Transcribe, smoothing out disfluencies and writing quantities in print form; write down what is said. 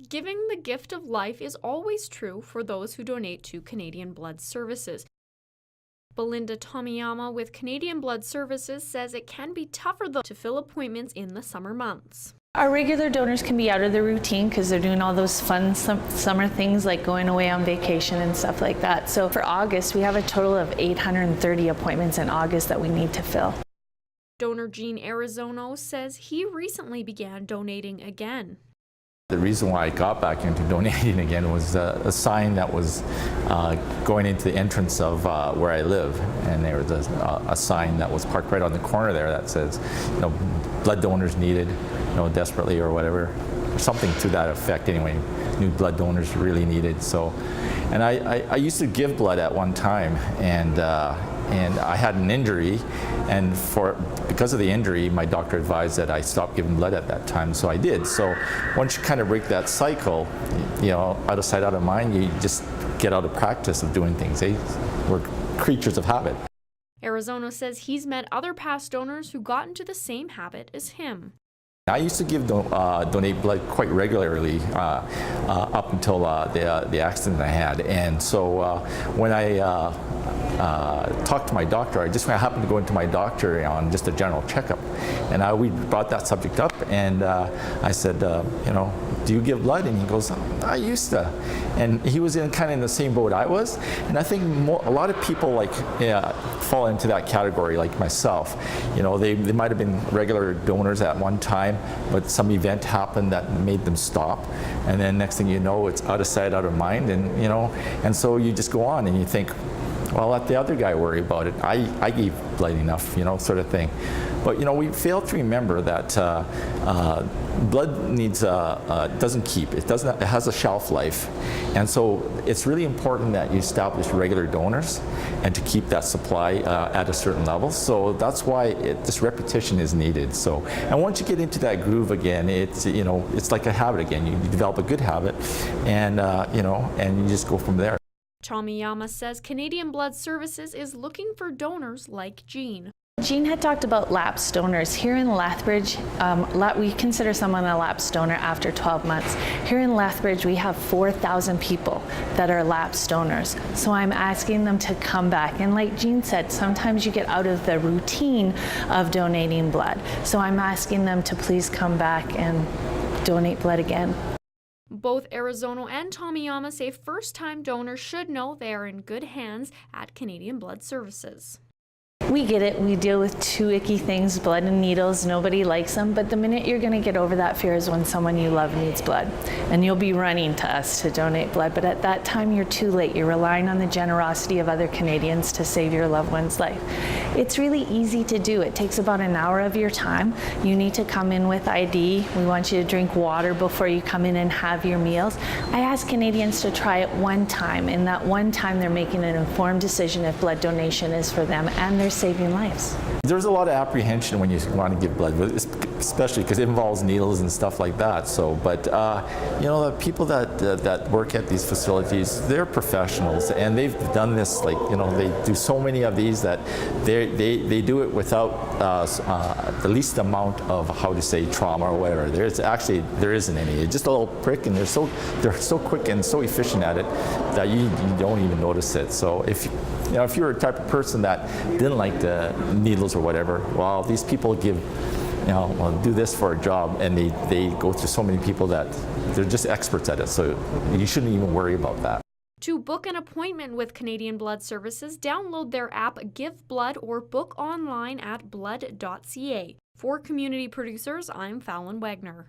Giving the gift of life is always true for those who donate to Canadian Blood Services. Belinda Tomiyama with Canadian Blood Services says it can be tougher though to fill appointments in the summer months. Our regular donors can be out of their routine because they're doing all those fun summer things like going away on vacation and stuff like that. So for August, we have a total of 830 appointments in August that we need to fill. Donor Gene Arizono says he recently began donating again. The reason why I got back into donating again was a sign that was going into the entrance of where I live, and there was a sign that was parked right on the corner there that says, blood donors needed, desperately or whatever, something to that effect anyway. New blood donors really needed. So, and I used to give blood at one time, and I had an injury, and because of the injury, my doctor advised that I stop giving blood at that time, so I did. So once you kind of break that cycle, out of sight, out of mind, you just get out of practice of doing things. We're creatures of habit. Arizono says he's met other past donors who got into the same habit as him. I used to donate blood quite regularly up until the accident I had, and so when I talked to my doctor, I just happened to go into my doctor on just a general checkup, and we brought that subject up, and I said, do you give blood? And he goes, I used to. And he was kind of in the same boat I was, and I think a lot of people fall into that category, like myself. They might have been regular donors at one time, but some event happened that made them stop, and then next thing you know, it's out of sight, out of mind, and so you just go on and you think, well, let the other guy worry about it. I gave blood enough, sort of thing. But we fail to remember that blood needs doesn't keep. It has a shelf life, and so it's really important that you establish regular donors and to keep that supply at a certain level. So that's why this repetition is needed. So, and once you get into that groove again, it's like a habit again. You develop a good habit, and and you just go from there. Tomiyama says Canadian Blood Services is looking for donors like Gene. Gene had talked about lapsed donors. Here in Lethbridge, we consider someone a lapsed donor after 12 months. Here in Lethbridge, we have 4,000 people that are lapsed donors. So I'm asking them to come back. And like Gene said, sometimes you get out of the routine of donating blood. So I'm asking them to please come back and donate blood again. Both Arizono and Tomiyama say first-time donors should know they are in good hands at Canadian Blood Services. We get it. We deal with two icky things, blood and needles. Nobody likes them. But the minute you're going to get over that fear is when someone you love needs blood. And you'll be running to us to donate blood. But at that time, you're too late. You're relying on the generosity of other Canadians to save your loved one's life. It's really easy to do. It takes about an hour of your time. You need to come in with ID. We want you to drink water before you come in and have your meals. I ask Canadians to try it one time. In that one time, they're making an informed decision if blood donation is for them, and they're saving lives. There's a lot of apprehension when you want to give blood, especially because it involves needles and stuff like that. So, but the people that work at these facilities, they're professionals, and they've done this. They do so many of these that they do it without the least amount of trauma or whatever. There isn't any. It's just a little prick, and they're so quick and so efficient at it that you don't even notice it. So if you're a type of person that didn't like the needles or whatever, well, these people do this for a job, and they go through so many people that they're just experts at it, so you shouldn't even worry about that. To book an appointment with Canadian Blood Services, download their app Give Blood or book online at blood.ca. For Community Producers, I'm Fallon Wagner.